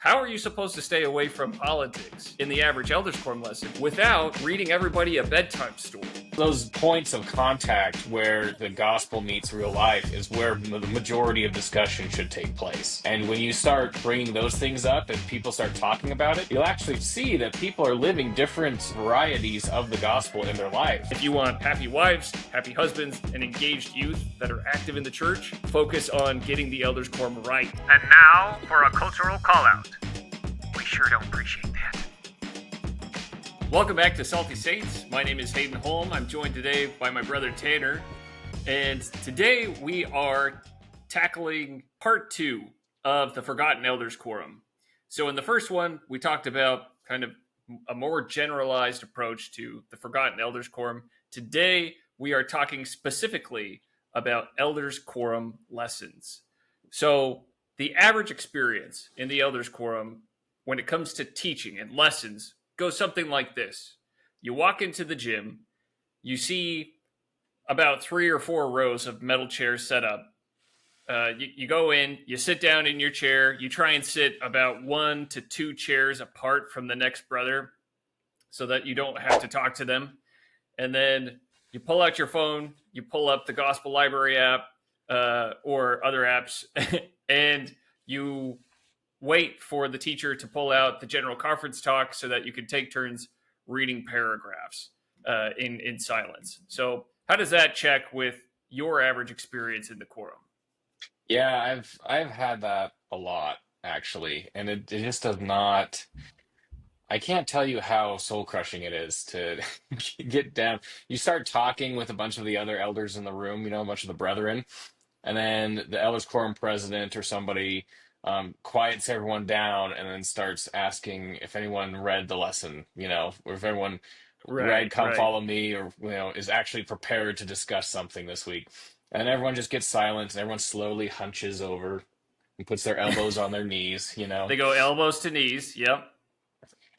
How are you supposed to stay away from politics in the average Elders Quorum lesson without reading everybody a bedtime story? Those points of contact where the gospel meets real life is where the majority of discussion should take place. And when you start bringing those things up and people start talking about it, you'll actually see that people are living different varieties of the gospel in their life. If you want happy wives, happy husbands, and engaged youth that are active in the church, focus on getting the Elders Quorum right. And now for a cultural callout. We sure don't appreciate that. Welcome back to Salty Saints. My name is Hayden Holm. I'm joined today by my brother Tanner. And today we are tackling part 2 of the Forgotten Elders Quorum. So in the first one, we talked about kind of a more generalized approach to the Forgotten Elders Quorum. Today, we are talking specifically about Elders Quorum lessons. So the average experience in the Elders Quorum when it comes to teaching and lessons goes something like this. You walk into the gym, you see about 3 or 4 rows of metal chairs set up. You go in, you sit down in your chair, you try and sit about 1 to 2 chairs apart from the next brother so that you don't have to talk to them. And then you pull out your phone, you pull up the Gospel Library app or other apps, and you wait for the teacher to pull out the general conference talk so that you can take turns reading paragraphs in silence. So how does that check with your average experience in the quorum? Yeah, I've had that a lot actually, and it just does not. I can't tell you how soul crushing it is to get down. You start talking with a bunch of the other elders in the room, a bunch of the brethren, and then the elders quorum president or somebody quiets everyone down and then starts asking if anyone read the lesson, or if everyone read Come Right. Follow Me, or is actually prepared to discuss something this week. And everyone just gets silent and everyone slowly hunches over and puts their elbows on their knees. They go elbows to knees. Yep.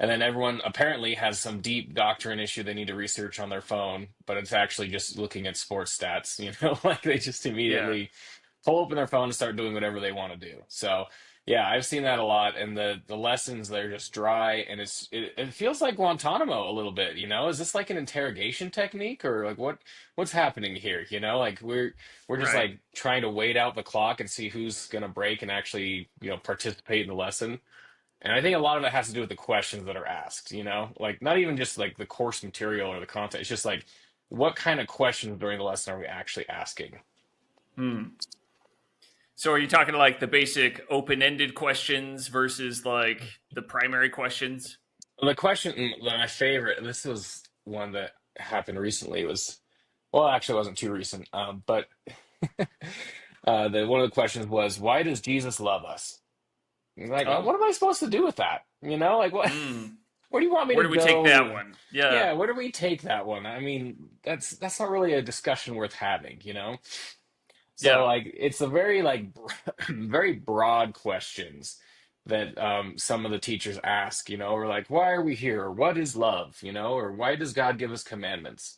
And then everyone apparently has some deep doctrine issue they need to research on their phone, but it's actually just looking at sports stats, like they just Yeah. immediately pull open their phone and start doing whatever they want to do. So yeah, I've seen that a lot. And the lessons, they're just dry, and it feels like Guantanamo a little bit, Is this like an interrogation technique, or like what's happening here? Like we're just Right. like trying to wait out the clock and see who's gonna break and actually, participate in the lesson. And I think a lot of it has to do with the questions that are asked, like not even just like the course material or the content. It's just like, what kind of questions during the lesson are we actually asking? Hmm. So are you talking like the basic open-ended questions versus like the primary questions? The question, my favorite, and this was one that happened recently, was, well, actually, it wasn't too recent, but the one of the questions was, why does Jesus love us? Like, Oh. what am I supposed to do with that? Like, what? Hmm. Where do you want me Where to do we take that go? one? Yeah. Yeah, where do we take that one? I mean, that's not really a discussion worth having. So Yeah. like it's a very like very broad questions that some of the teachers ask, or like, why are we here? Or what is love? Or why does God give us commandments?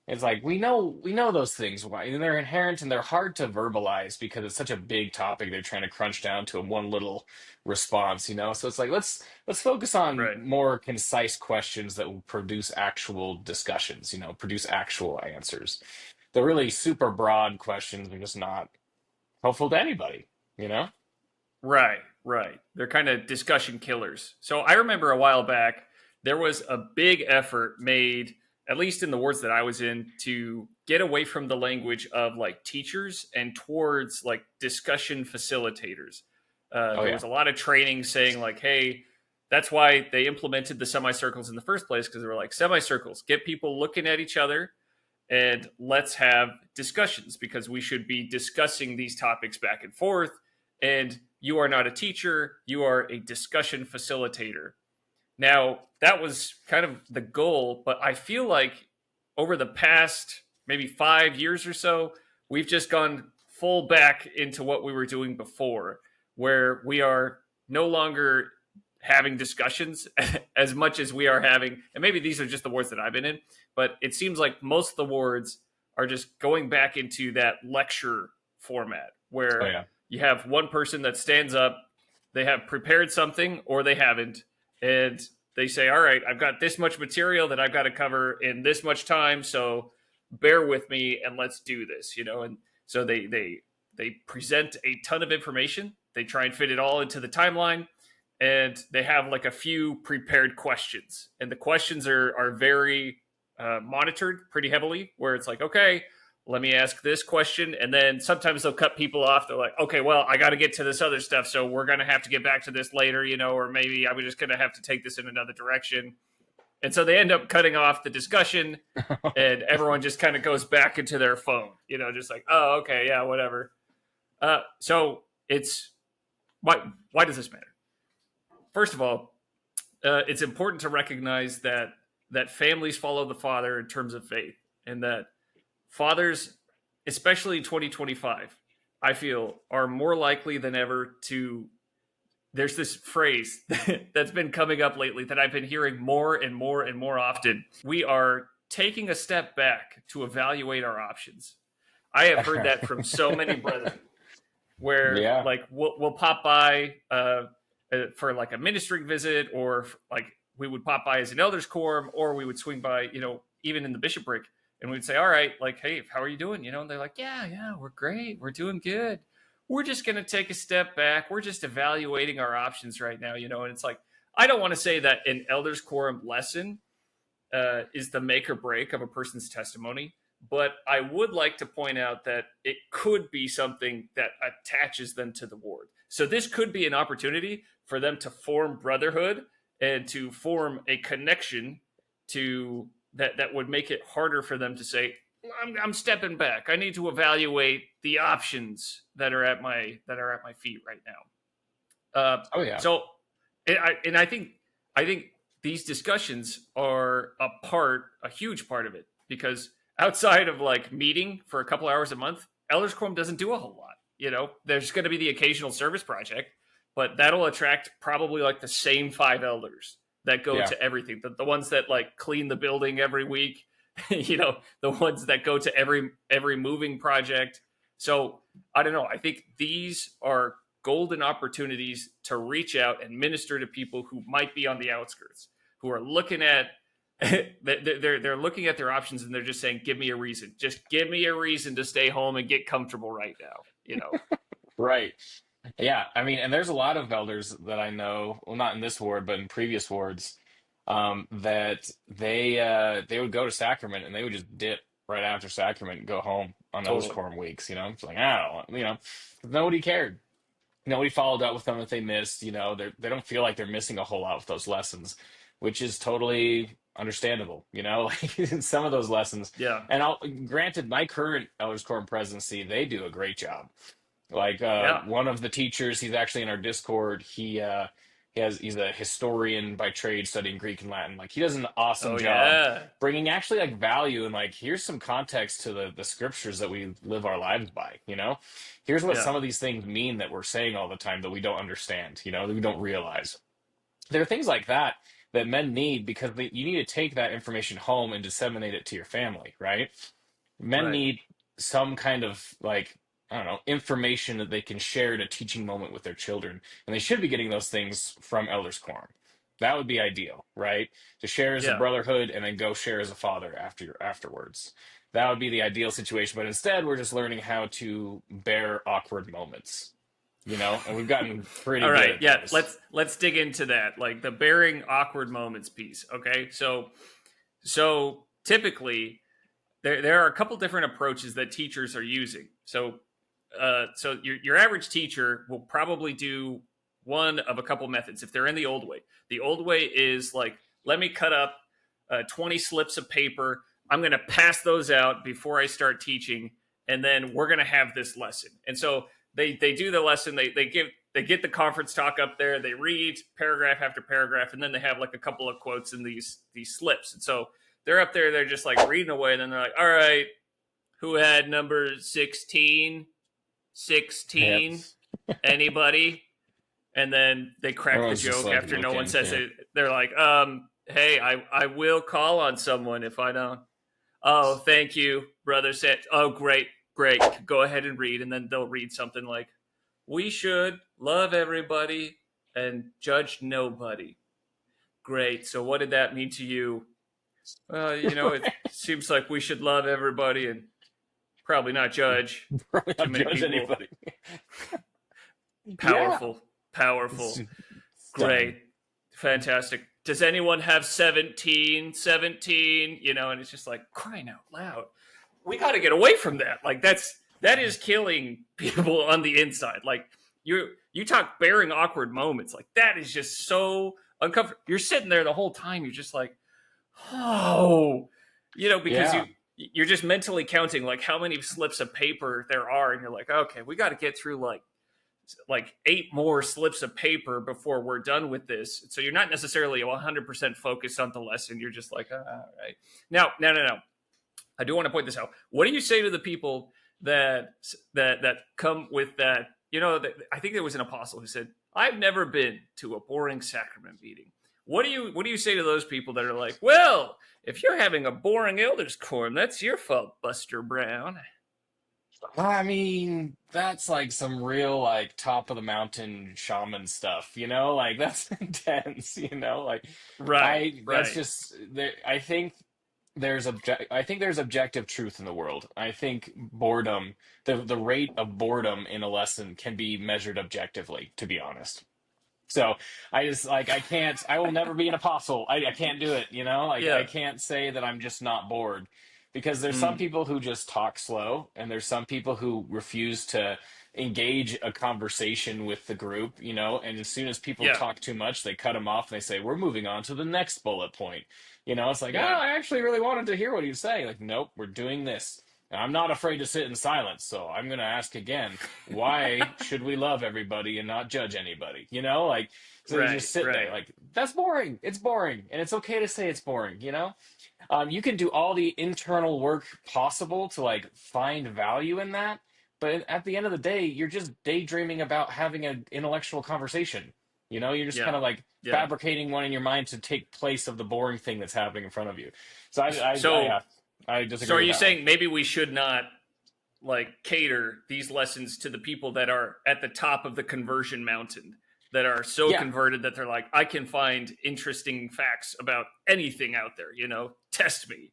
It's like we know those things. Why? And they're inherent and they're hard to verbalize because it's such a big topic they're trying to crunch down to one little response. So it's like let's focus on Right. more concise questions that will produce actual discussions, produce actual answers. The really super broad questions are just not helpful to anybody. Right, right. They're kind of discussion killers. So I remember a while back, there was a big effort made, at least in the wards that I was in, to get away from the language of like teachers and towards like discussion facilitators. Oh There yeah. was a lot of training saying like, hey, that's why they implemented the semicircles in the first place, because they were like, semicircles, get people looking at each other and let's have discussions because we should be discussing these topics back and forth. And you are not a teacher, you are a discussion facilitator. Now, that was kind of the goal, but I feel like over the past maybe 5 years or so, we've just gone full back into what we were doing before, where we are no longer having discussions as much as we are having, and maybe these are just the wards that I've been in, but it seems like most of the wards are just going back into that lecture format Oh where yeah. you have one person that stands up, they have prepared something or they haven't, and they say, all right, I've got this much material that I've got to cover in this much time, so bear with me and let's do this, and so they present a ton of information. They try and fit it all into the timeline, and they have like a few prepared questions, and the questions are very monitored pretty heavily, where it's like, okay, let me ask this question. And then sometimes they'll cut people off. They're like, okay, well, I got to get to this other stuff, so we're going to have to get back to this later, or maybe I'm just going to have to take this in another direction. And so they end up cutting off the discussion, and everyone just kind of goes back into their phone, just like, oh, okay, yeah, whatever. So it's why does this matter? First of all, it's important to recognize that families follow the father in terms of faith, and that fathers, especially 2025, I feel, are more likely than ever to. There's this phrase that's been coming up lately that I've been hearing more and more and more often. We are taking a step back to evaluate our options. I have heard that from so many brethren, where like we'll pop by for like a ministry visit, or like we would pop by as an elders quorum, or we would swing by, even in the bishopric. And we'd say, all right, like, hey, how are you doing? And they're like, yeah, we're great. We're doing good. We're just going to take a step back. We're just evaluating our options right now, and it's like, I don't want to say that an elders quorum lesson is the make or break of a person's testimony, but I would like to point out that it could be something that attaches them to the ward. So this could be an opportunity for them to form brotherhood and to form a connection to that would make it harder for them to say, I'm stepping back. I need to evaluate the options that are at my feet right now. So, I think these discussions are a huge part of it, because outside of like meeting for a couple hours a month, elders quorum doesn't do a whole lot. There's going to be the occasional service project, but that'll attract probably like the same 5 elders that go to everything. The ones that like clean the building every week, the ones that go to every moving project. So I don't know. I think these are golden opportunities to reach out and minister to people who might be on the outskirts, who are looking at they're looking at their options, and they're just saying, give me a reason. Just give me a reason to stay home and get comfortable right now. Right. Yeah, I mean, and there's a lot of elders that I know, well, not in this ward, but in previous wards, that they would go to sacrament and they would just dip right after sacrament and go home on those Totally. quorum weeks. It's like, I don't want, 'cause nobody cared. Nobody followed up with them if they missed. They don't feel like they're missing a whole lot with those lessons, which is totally understandable. Like in some of those lessons, Yeah. and granted, my current elders quorum presidency, they do a great job. Like Yeah. one of the teachers, he's actually in our Discord. He's a historian by trade, studying Greek and Latin. Like he does an awesome Oh job yeah. bringing actually like value, and like here's some context to the scriptures that we live our lives by. Here's what Yeah. some of these things mean that we're saying all the time that we don't understand. That we don't realize. There are things like that that men need, because you need to take that information home and disseminate it to your family, right? Men Right. need some kind of like, I don't know, information that they can share in a teaching moment with their children. And they should be getting those things from elders quorum. That would be ideal, right? To share as a Yeah. brotherhood and then go share as a father afterwards. That would be the ideal situation. But instead, we're just learning how to bear awkward moments, and we've gotten pretty All good right. at Yeah. those. Let's dig into that, like the bearing awkward moments piece. Okay. So typically there are a couple different approaches that teachers are using. So your average teacher will probably do one of a couple methods if they're in the old way. The old way is like, let me cut up 20 slips of paper. I'm going to pass those out before I start teaching, and then we're going to have this lesson. And so they do the lesson. They get the conference talk up there. They read paragraph after paragraph, and then they have like a couple of quotes in these slips. And so they're up there. They're just like reading away. And then they're like, all right, who had number 16? 16? Yep. Anybody? And then they crack Everyone's the just joke like after no one looking, says yeah. it. They're like, hey, I will call on someone if I don't. Oh, thank you, brother. Said, oh, great. Go ahead and read. And then they'll read something like, we should love everybody, and judge nobody. Great. So what did that mean to you? Well, it seems like we should love everybody and probably not judge Probably too not many judge people. anybody. Yeah. Powerful. It's stunning. Great. Fantastic. Does anyone have 17? 17? And it's just like, crying out loud. We got to get away from that. Like that is killing people on the inside. Like you talk bearing awkward moments. Like that is just so uncomfortable. You're sitting there the whole time. You're just like, oh, because Yeah. you're just mentally counting like how many slips of paper there are, and you're like, okay, we got to get through like 8 more slips of paper before we're done with this. So you're not necessarily 100% focused on the lesson. You're just like, all right. Now, no. I do want to point this out. What do you say to the people that come with that? I think there was an apostle who said, "I've never been to a boring sacrament meeting." What do you say to those people that are like, "Well, if you're having a boring elders quorum, that's your fault, Buster Brown." I mean, that's like some real like top of the mountain shaman stuff, Like that's intense, Like Right, that's right. just there. I think there's objective truth in the world. I think boredom, the rate of boredom in a lesson can be measured objectively, to be honest. So I just like I will never be an apostle. I can't do it, Like I Yeah. can't say that I'm just not bored because there's some Mm, people who just talk slow and there's some people who refuse to engage a conversation with the group, and as soon as people yeah. talk too much, they cut them off and they say, "We're moving on to the next bullet point." It's like, "Oh, Yeah. I actually really wanted to hear what he's saying." Like, "Nope, we're doing this. And I'm not afraid to sit in silence, so I'm going to ask again, why should we love everybody and not judge anybody?" Like, so you Right, just sit there right. like, that's boring. It's boring. And it's okay to say it's boring. You can do all the internal work possible to like find value in that. But at the end of the day, you're just daydreaming about having an intellectual conversation. You're just Yeah. kind of like Yeah. fabricating one in your mind to take place of the boring thing that's happening in front of you. So So I so disagree are with you that one. saying maybe we should not like cater these lessons to the people that are at the top of the conversion mountain, that are so Yeah, converted that they're like, I can find interesting facts about anything out there, test me,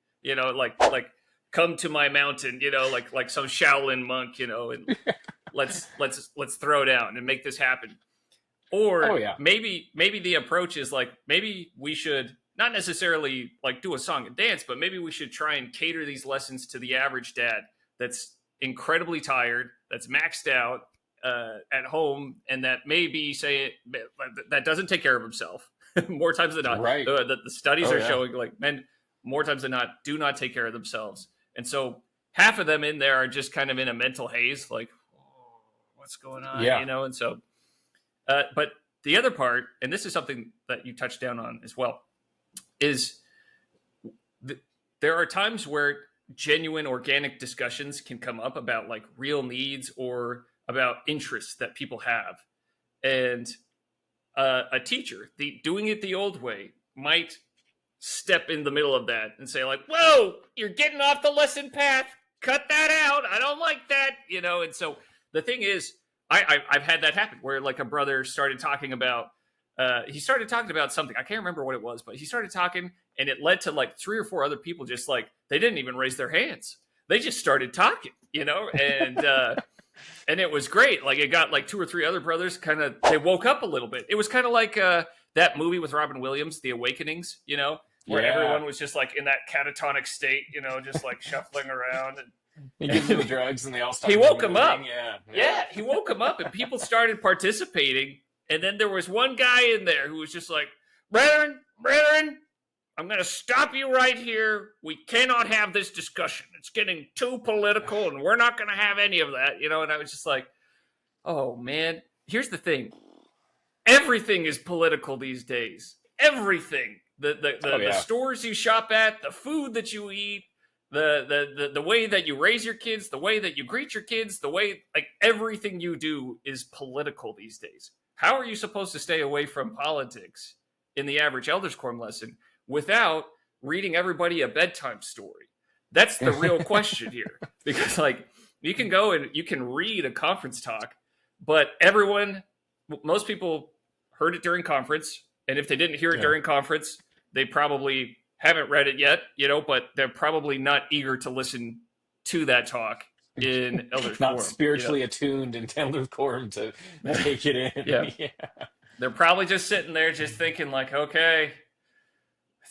like come to my mountain, like some Shaolin monk, and let's throw down and make this happen. oh Or yeah, maybe the approach is like, maybe we should not necessarily like do a song and dance, but maybe we should try and cater these lessons to the average dad that's incredibly tired, that's maxed out at home, and that maybe say that doesn't take care of himself more times than not. right. The studies Oh are yeah, showing like men more times than not do not take care of themselves, and so half of them in there are just kind of in a mental haze, like, oh, what's going on, yeah. and so but the other part, and this is something that you touched down on as well, is there are times where genuine organic discussions can come up about like real needs or about interests that people have. And a teacher, doing it the old way, might step in the middle of that and say like, whoa, you're getting off the lesson path. Cut that out. I don't like that. And so the thing is, I've had that happen where like a brother started talking about he started talking about something. I can't remember what it was, but he started talking and it led to like 3 or 4 other people just like they didn't even raise their hands. They just started talking, and it was great. Like it got like 2 or 3 other brothers kind of they woke up a little bit. It was kind of like that movie with Robin Williams, The Awakenings, where Yeah. everyone was just like in that catatonic state, just like shuffling around. He gives them the drugs and they all He start woke him up. moving. Yeah, yeah. Yeah, he woke him up and people started participating. And then there was one guy in there who was just like, brethren, I'm going to stop you right here. We cannot have this discussion. It's getting too political and we're not going to have any of that, And I was just like, oh, man. Here's the thing. Everything is political these days. Everything. Oh The yeah. stores you shop at, the food that you eat, the way that you raise your kids, the way that you greet your kids, the way like everything you do is political these days. How are you supposed to stay away from politics in the average Elders Quorum lesson without reading everybody a bedtime story? That's the real question here. Because like you can go and you can read a conference talk, but most people heard it during conference, and if they didn't hear it Yeah. during conference, they probably haven't read it yet, but they're probably not eager to listen to that talk in elders Not quorum. spiritually attuned and Taylor's quorum to take it in. Yeah. Yeah. They're probably just sitting there just thinking like, okay,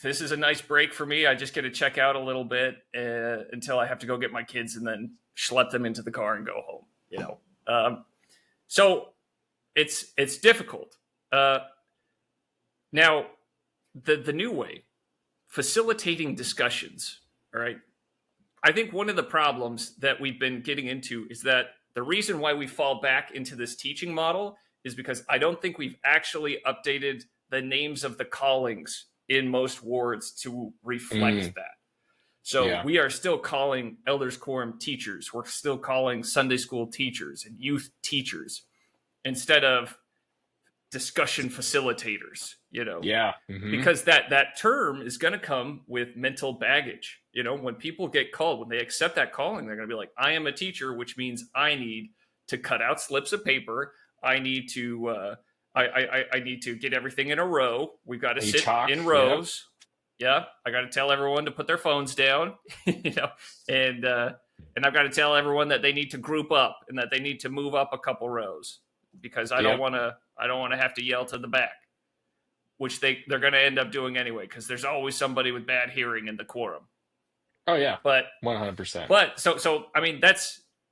this is a nice break for me. I just get to check out a little bit until I have to go get my kids and then schlep them into the car and go home. So it's difficult. Now, the new way, facilitating discussions, all right? I think one of the problems that we've been getting into is that the reason why we fall back into this teaching model is because I don't think we've actually updated the names of the callings in most wards to reflect that. So we are still calling elders quorum teachers. We're still calling Sunday school teachers and youth teachers instead of discussion facilitators, because that term is going to come with mental baggage. When people get called, when they accept that calling, they're going to be like, I am a teacher, which means I need to cut out slips of paper. I need to I need to get everything in a row. We've got to sit in rows. Yeah, I got to tell everyone to put their phones down, and I've got to tell everyone that they need to group up and that they need to move up a couple rows because I don't want to have to yell to the back, which they're going to end up doing anyway because there's always somebody with bad hearing in the quorum. Oh yeah, but 100%. But so I mean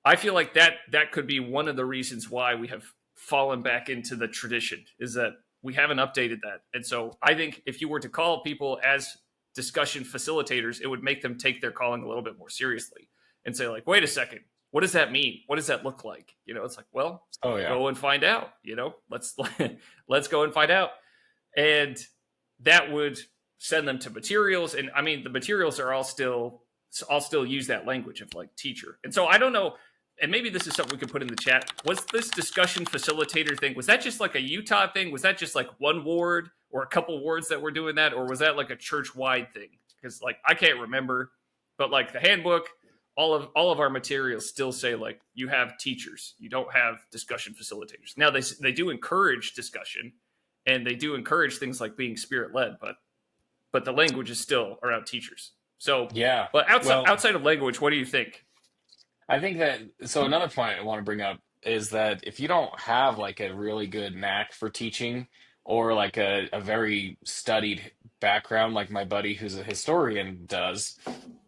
I feel like that could be one of the reasons why we have fallen back into the tradition is that we haven't updated that. And so I think if you were to call people as discussion facilitators, it would make them take their calling a little bit more seriously and say like, wait a second, what does that mean? What does that look like? It's like, well, go and find out, let's go and find out. And that would send them to materials. And I mean, the materials are I'll still use that language of like teacher. And so I don't know, and maybe this is something we could put in the chat. Was this discussion facilitator thing, was that just like a Utah thing? Was that just like one ward or a couple wards that were doing that? Or was that like a church-wide thing? Because like, I can't remember, but like the handbook, all of our materials still say like, you have teachers, you don't have discussion facilitators. Now they do encourage discussion and they do encourage things like being spirit-led, but the language is still around teachers. So, yeah. But outside of language, what do you think? I think that, so another point I want to bring up is that if you don't have like a really good knack for teaching or like a very studied background, like my buddy who's a historian does,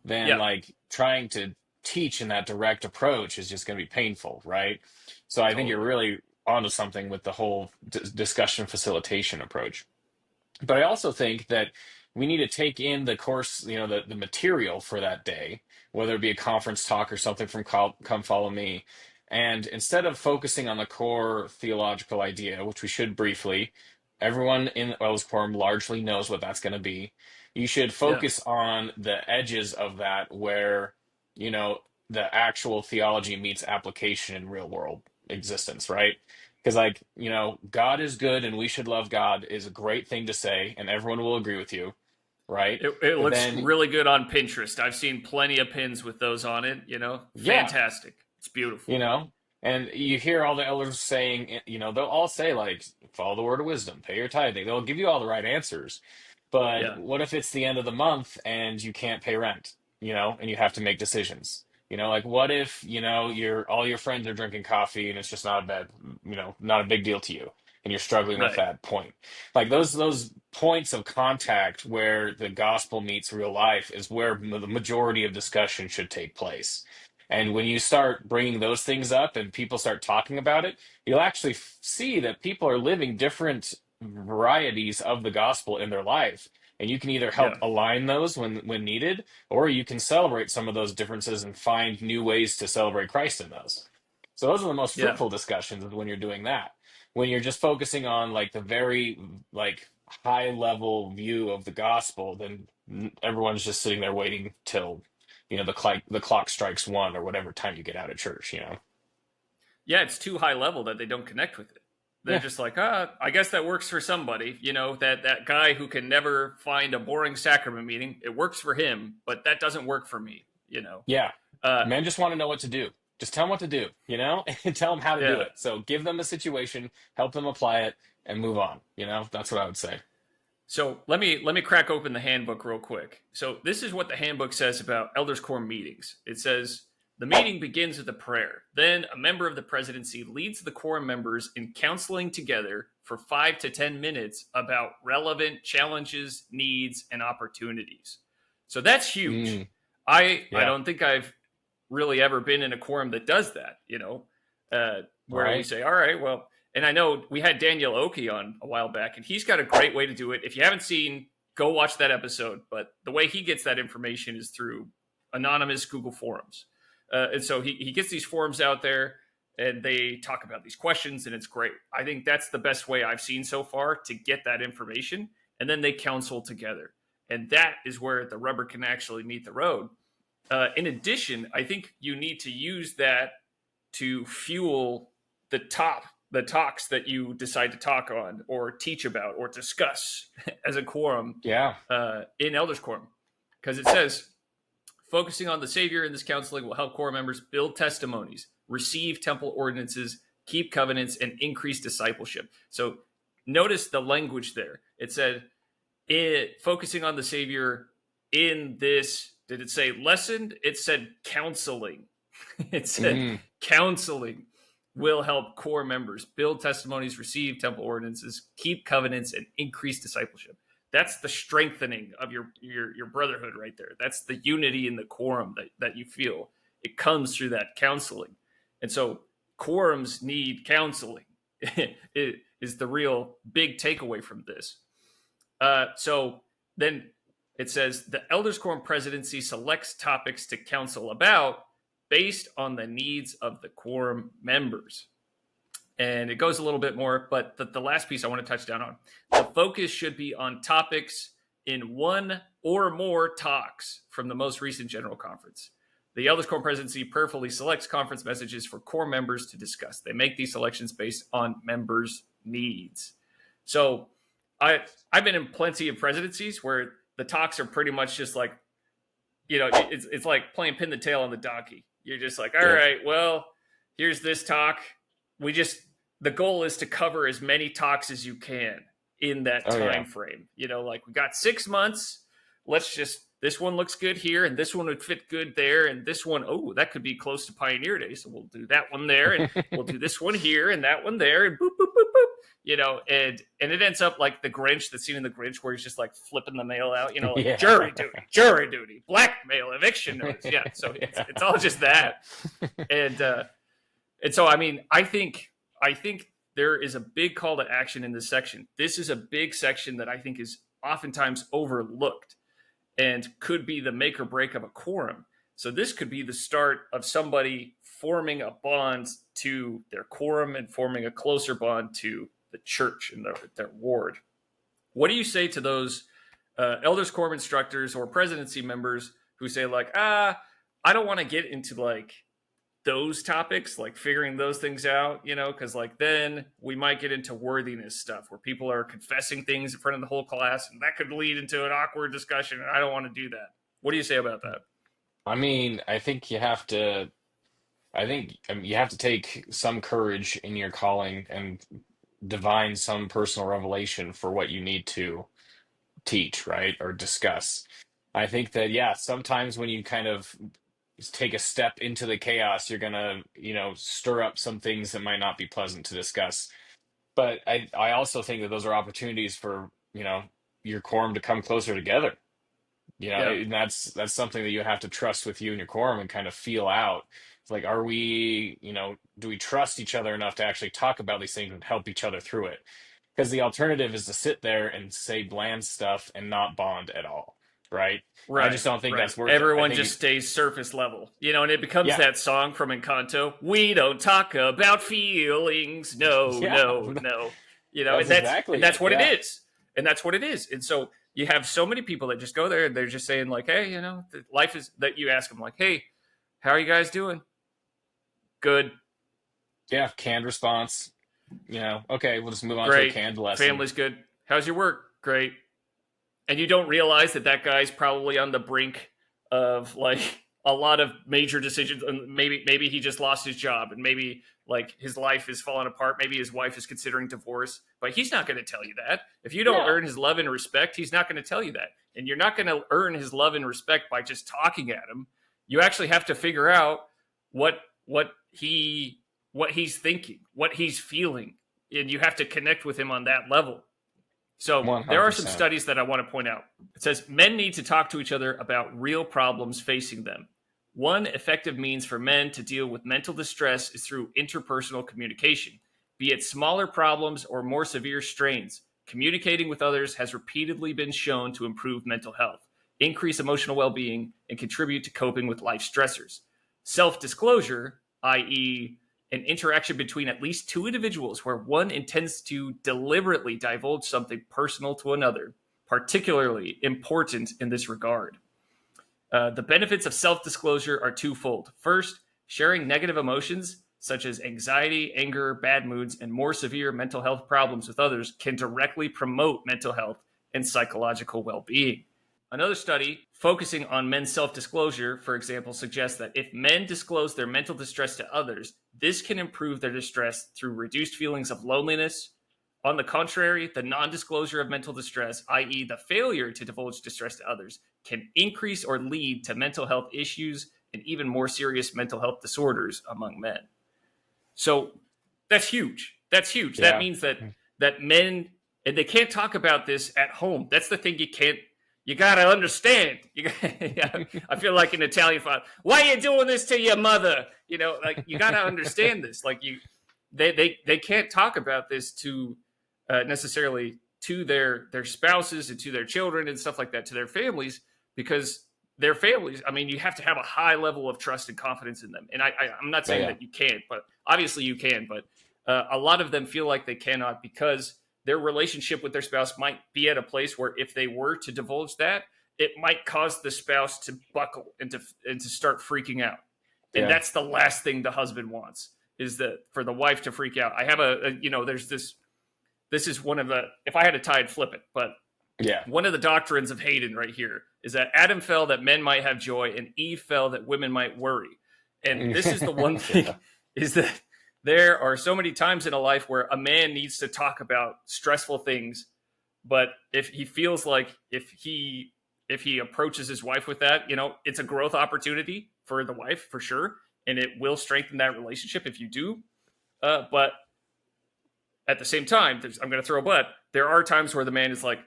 then like trying to teach in that direct approach is just going to be painful, right? So I think you're really onto something with the whole discussion facilitation approach. But I also think that we need to take in the course, the material for that day, whether it be a conference talk or something from Come Follow Me. And instead of focusing on the core theological idea, which we should briefly, everyone in Elders Quorum largely knows what that's going to be. You should focus on the edges of that where, the actual theology meets application in real world existence, right? Because God is good and we should love God is a great thing to say, and everyone will agree with you. Right. It looks really good on Pinterest. I've seen plenty of pins with those on it, fantastic. It's beautiful. And you hear all the elders saying, they'll all say like, follow the word of wisdom, pay your tithing. They'll give you all the right answers. But what if it's the end of the month and you can't pay rent, and you have to make decisions? Like what if, all your friends are drinking coffee and it's just not a big deal to you. And you're struggling with that point. Like those points of contact where the gospel meets real life is where the majority of discussion should take place. And when you start bringing those things up and people start talking about it, you'll actually see that people are living different varieties of the gospel in their life. And you can either help align those when needed, or you can celebrate some of those differences and find new ways to celebrate Christ in those. So those are the most fruitful discussions when you're doing that. When you're just focusing on like the very like high level view of the gospel, then everyone's just sitting there waiting till the clock strikes 1 or whatever time you get out of church. Yeah, it's too high level that they don't connect with it. They're just like, I guess that works for somebody. That guy who can never find a boring sacrament meeting, it works for him, but that doesn't work for me. Men just want to know what to do. Just tell them what to do, and tell them how to do it. So give them a situation, help them apply it, and move on. That's what I would say. So let me crack open the handbook real quick. So this is what the handbook says about elders quorum meetings. It says the meeting begins with a prayer. Then a member of the presidency leads the quorum members in counseling together for 5 to 10 minutes about relevant challenges, needs, and opportunities. So that's huge. Mm, I yeah. don't think I've really ever been in a quorum that does that, where we Right. say, all right, well, and I know we had Daniel Oki on a while back, and he's got a great way to do it. If you haven't seen, go watch that episode. But the way he gets that information is through anonymous Google forums. And so he gets these forums out there and they talk about these questions, and it's great. I think that's the best way I've seen so far to get that information. And then they counsel together. And that is where the rubber can actually meet the road. In addition, I think you need to use that to fuel the talks that you decide to talk on or teach about or discuss as a quorum Yeah. in elders quorum, because it says focusing on the Savior in this counseling will help quorum members build testimonies, receive temple ordinances, keep covenants, and increase discipleship. So notice the language there. It said focusing on the Savior in this. Did it say lesson? It said counseling. It said Hmm. counseling will help core members build testimonies, receive temple ordinances, keep covenants, and increase discipleship. That's the strengthening of your brotherhood right there. That's the unity in the quorum that you feel. It comes through that counseling. And so quorums need counseling. It is the real big takeaway from this. So then it says the elders quorum presidency selects topics to counsel about based on the needs of the quorum members. And it goes a little bit more, but the last piece I want to touch down on. The focus should be on topics in one or more talks from the most recent general conference. The elders quorum presidency prayerfully selects conference messages for core members to discuss. They make these selections based on members' needs. So I've been in plenty of presidencies where the talks are pretty much just like, it's like playing pin the tail on the donkey. You're just like, all Yep. right, well, here's this talk. The goal is to cover as many talks as you can in that Oh, time yeah. frame. Like we got 6 months. This one looks good here, and this one would fit good there, and this one, oh, that could be close to Pioneer Day, so we'll do that one there, and we'll do this one here, and that one there, and boop, boop, boop, boop. And it ends up like the Grinch, the scene in the Grinch where he's just like flipping the mail out, like Yeah. jury duty, blackmail, eviction notice. Yeah, so it's all just that. And so I mean, I think there is a big call to action in this section. This is a big section that I think is oftentimes overlooked and could be the make or break of a quorum. So this could be the start of somebody forming a bond to their quorum and forming a closer bond to the church and their ward. What do you say to those elders quorum instructors or presidency members who say like, I don't want to get into like those topics, like figuring those things out, because like then we might get into worthiness stuff where people are confessing things in front of the whole class, and that could lead into an awkward discussion, and I don't want to do that. What do you say about that? I mean, you have to take some courage in your calling and divine some personal revelation for what you need to teach, right? Or discuss. I think that, yeah, sometimes when you kind of take a step into the chaos, you're gonna, stir up some things that might not be pleasant to discuss. But I also think that those are opportunities for, your quorum to come closer together. Yeah, And that's something that you have to trust with you and your quorum and kind of feel out. It's like, are we, do we trust each other enough to actually talk about these things and help each other through it? Because the alternative is to sit there and say bland stuff and not bond at all, right? I just right, don't think right. that's worth it. I Everyone think just stays surface level, and it becomes yeah, that song from Encanto. We don't talk about feelings. No, yeah, no, no. that's And exactly that's it. what it Yeah, is. And that's what it is. And so you have so many people that just go there and they're just saying like, hey, life is that you ask them like, hey, how are you guys doing? Good, yeah, canned response. Okay, we'll just move on to a great. canned lesson. Family's good. How's your work? Great. And you don't realize that guy's probably on the brink of like a lot of major decisions, and maybe he just lost his job, and maybe like his life is falling apart. Maybe his wife is considering divorce, but he's not going to tell you that. If you don't Yeah. earn his love and respect, he's not going to tell you that. And you're not going to earn his love and respect by just talking at him. You actually have to figure out what he's thinking, what he's feeling, and you have to connect with him on that level. So there are some 100%. studies that I want to point out. It says men need to talk to each other about real problems facing them. One effective means for men to deal with mental distress is through interpersonal communication, be it smaller problems or more severe strains. Communicating with others has repeatedly been shown to improve mental health, increase emotional well-being, and contribute to coping with life stressors. Self-disclosure, i.e., an interaction between at least two individuals where one intends to deliberately divulge something personal to another, particularly important in this regard. The benefits of self-disclosure are twofold. First, sharing negative emotions such as anxiety, anger, bad moods, and more severe mental health problems with others can directly promote mental health and psychological well-being. Another study focusing on men's self-disclosure, for example, suggests that if men disclose their mental distress to others, this can improve their distress through reduced feelings of loneliness. On the contrary, the non-disclosure of mental distress, i.e. the failure to divulge distress to others, can increase or lead to mental health issues and even more serious mental health disorders among men. So that's huge. That's huge. Yeah. That means that men, and they can't talk about this at home. That's the thing you gotta understand. Yeah, I feel like an Italian father. Why are you doing this to your mother? Like you gotta understand this. Like they can't talk about this to necessarily to their spouses and to their children and stuff like that, to their families, because their families, I mean, you have to have a high level of trust and confidence in them. And I'm not saying that you can't, but obviously you can. But a lot of them feel like they cannot because their relationship with their spouse might be at a place where if they were to divulge that, it might cause the spouse to buckle and to start freaking out. And that's the last thing the husband wants, is that for the wife to freak out. I have there's this is one of the, if I had a tie, I'd flip it. But one of the doctrines of Hayden right here is that Adam fell that men might have joy and Eve fell that women might worry. And this is the one thing is that there are so many times in a life where a man needs to talk about stressful things, but if he feels like if he approaches his wife with that, it's a growth opportunity for the wife for sure, and it will strengthen that relationship if you do. But at the same time, I'm going to throw a but. There are times where the man is like,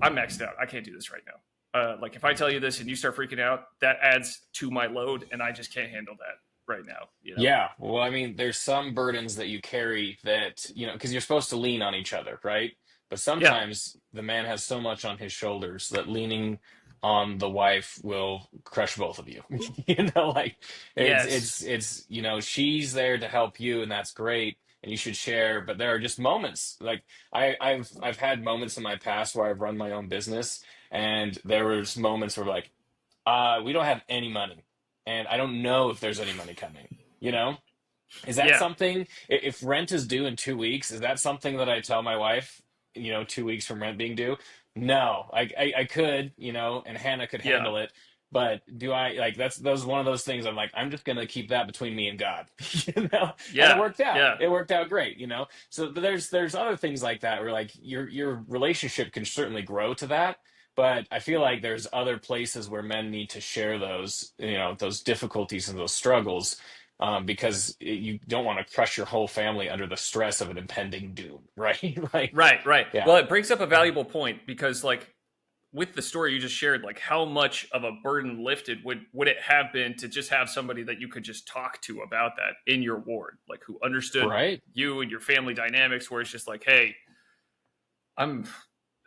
I'm maxed out. I can't do this right now. Like if I tell you this and you start freaking out, that adds to my load, and I just can't handle that right now. Yeah. Well, I mean, there's some burdens that you carry that, because you're supposed to lean on each other, right? But sometimes the man has so much on his shoulders that leaning on the wife will crush both of you. Like it's she's there to help you, and that's great, and you should share. But there are just moments like I've had moments in my past where I've run my own business, and there was moments where like, we don't have any money, and I don't know if there's any money coming. Is that something? If rent is due in 2 weeks, is that something that I tell my wife? 2 weeks from rent being due? No, I could, and Hannah could handle it. But do I like that's one of those things I'm like, I'm just gonna keep that between me and God. And it worked out. Yeah. It worked out great, So there's other things like that where like your relationship can certainly grow to that. But I feel like there's other places where men need to share those, those difficulties and those struggles, because you don't want to crush your whole family under the stress of an impending doom, right? Like, Right. yeah. Well, it brings up a valuable point because, like, with the story you just shared, like, how much of a burden lifted would it have been to just have somebody that you could just talk to about that in your ward, like, who understood you and your family dynamics, where it's just like, hey,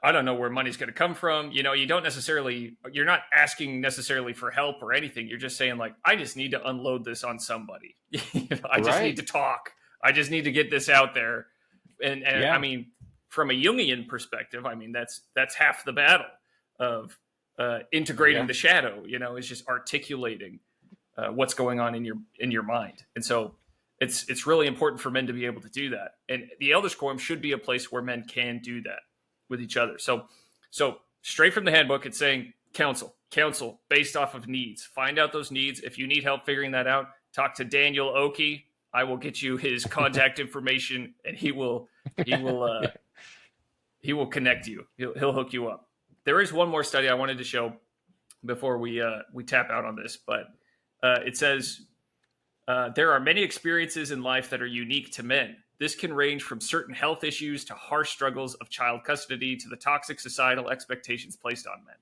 I don't know where money's going to come from. You're not asking necessarily for help or anything. You're just saying like, I just need to unload this on somebody. I just need to talk. I just need to get this out there. And I mean, from a Jungian perspective, I mean, that's half the battle of integrating the shadow, is just articulating what's going on in your mind. And so it's really important for men to be able to do that. And the Elders Quorum should be a place where men can do that with each other. So straight from the handbook, it's saying counsel. counsel based off of needs. Find out those needs. If you need help figuring that out, talk to Daniel Oki. I will get you his contact information, and he will connect you. He'll hook you up. There is one more study I wanted to show before we tap out on this, but it says there are many experiences in life that are unique to men. This can range from certain health issues to harsh struggles of child custody to the toxic societal expectations placed on men.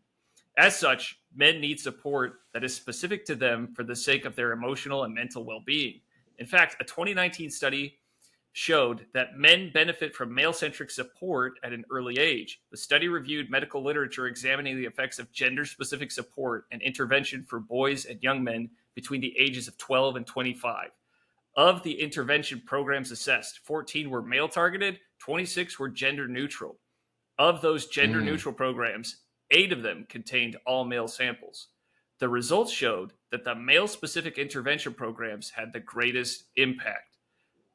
As such, men need support that is specific to them for the sake of their emotional and mental well-being. In fact, a 2019 study showed that men benefit from male-centric support at an early age. The study reviewed medical literature examining the effects of gender-specific support and intervention for boys and young men between the ages of 12 and 25. Of the intervention programs assessed, 14 were male-targeted, 26 were gender-neutral. Of those gender-neutral programs, 8 of them contained all-male samples. The results showed that the male-specific intervention programs had the greatest impact.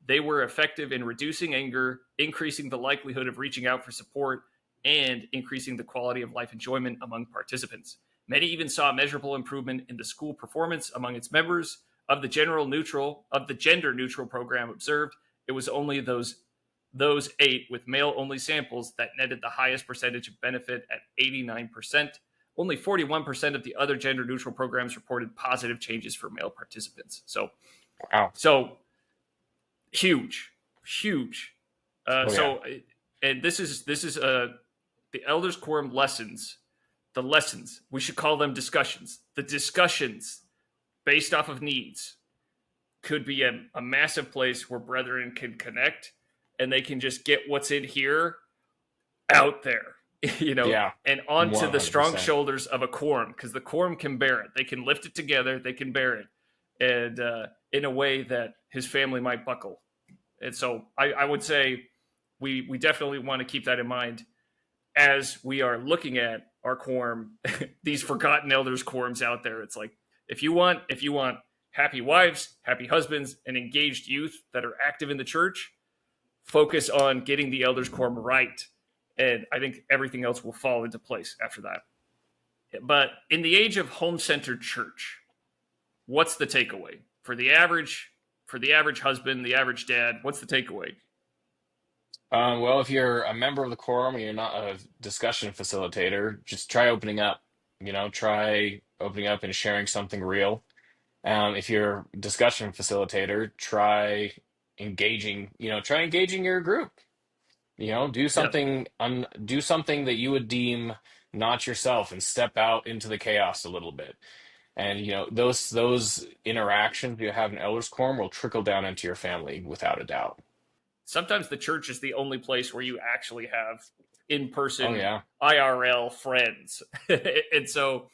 They were effective in reducing anger, increasing the likelihood of reaching out for support, and increasing the quality of life enjoyment among participants. Many even saw a measurable improvement in the school performance among its members. Of the gender-neutral program observed, it was only those 8 with male-only samples that netted the highest percentage of benefit at 89%. Only 41% of the other gender-neutral programs reported positive changes for male participants. So, Wow. So huge. And this is the Elders Quorum lessons. The lessons, we should call them discussions. The discussions based off of needs could be a massive place where brethren can connect and they can just get what's in here out there, and onto 100%. the strong shoulders of a quorum, because the quorum can bear it. They can lift it together. They can bear it. And in a way that his family might buckle. And so I would say we definitely want to keep that in mind as we are looking at our quorum, these forgotten elders quorums out there. It's like, if you want happy wives, happy husbands, and engaged youth that are active in the church, focus on getting the elders quorum right. And I think everything else will fall into place after that. But in the age of home-centered church, what's the takeaway for the average husband, the average dad? What's the takeaway? Well, if you're a member of the quorum and you're not a discussion facilitator, just try opening up. Try opening up and sharing something real. If you're a discussion facilitator, try engaging. Try engaging your group. Do something. Do something that you would deem not yourself, and step out into the chaos a little bit. And those interactions you have in elders quorum will trickle down into your family without a doubt. Sometimes the church is the only place where you actually have in-person IRL friends. And so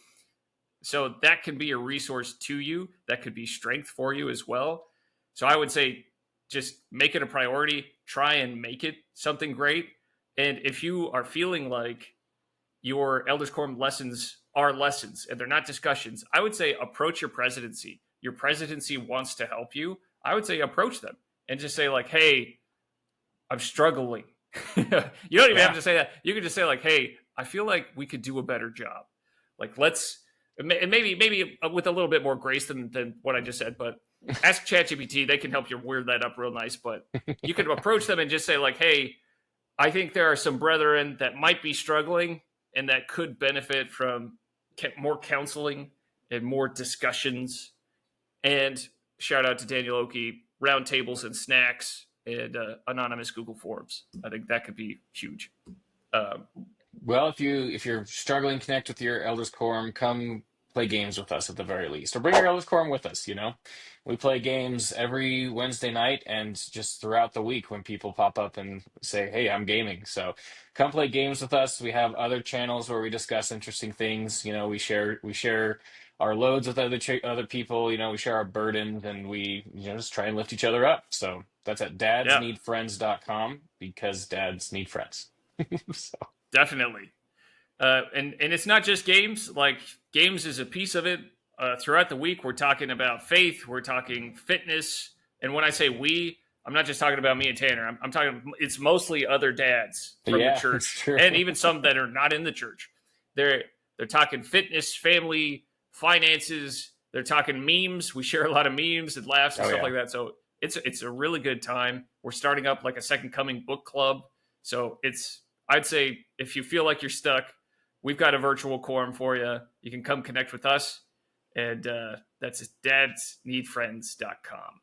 that can be a resource to you. That could be strength for you as well. So I would say just make it a priority. Try and make it something great. And if you are feeling like your elders quorum lessons are lessons and they're not discussions, I would say approach your presidency. Your presidency wants to help you. I would say approach them and just say like, hey, I'm struggling. You don't even have to say that. You can just say like, hey, I feel like we could do a better job. Like maybe with a little bit more grace than what I just said, but ask ChatGPT. They can help you weird that up real nice. But you can approach them and just say like, hey, I think there are some brethren that might be struggling and that could benefit from more counseling and more discussions. And shout out to Daniel Oki, round tables and snacks and anonymous Google Forms. I think that could be huge. Well, if you're struggling to connect with your elders quorum, come play games with us at the very least, or bring your elders quorum with us. We play games every Wednesday night and just throughout the week when people pop up and say, "Hey, I'm gaming." So come play games with us. We have other channels where we discuss interesting things. We share our loads with other people. We share our burdens, and we just try and lift each other up. So that's at dadsneedfriends.com, because dads need friends. So. Definitely. And it's not just games. Like, games is a piece of it. Throughout the week, we're talking about faith. We're talking fitness. And when I say we, I'm not just talking about me and Tanner. I'm talking, it's mostly other dads from the church, and even some that are not in the church. They're They're talking fitness, family, finances. They're talking memes. We share a lot of memes and laughs and Oh stuff yeah. like that. So it's a really good time. We're starting up like a Second Coming book club. So I'd say if you feel like you're stuck, we've got a virtual quorum for you. You can come connect with us. And that's dadsneedfriends.com.